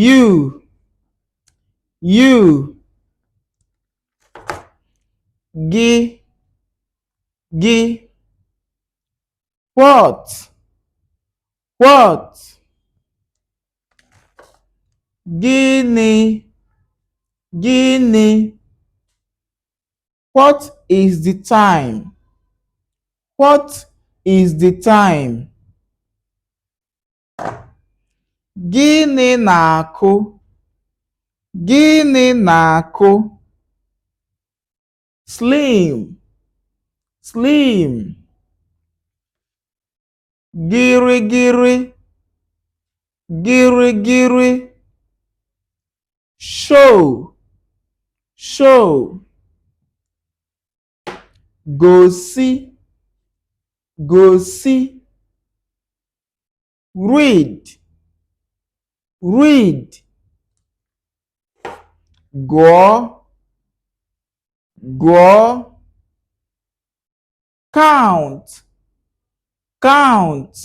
you, you, gị, gị, what, what, gịnị, gịnị, what is the time, what is the time, gịnị na-akụ, gịnị na-akụ, slim, slim, gịrịgịrị, gịrịgịrị, show, show, gosi, gosi, read, read, gụọ, gụọ, count, count,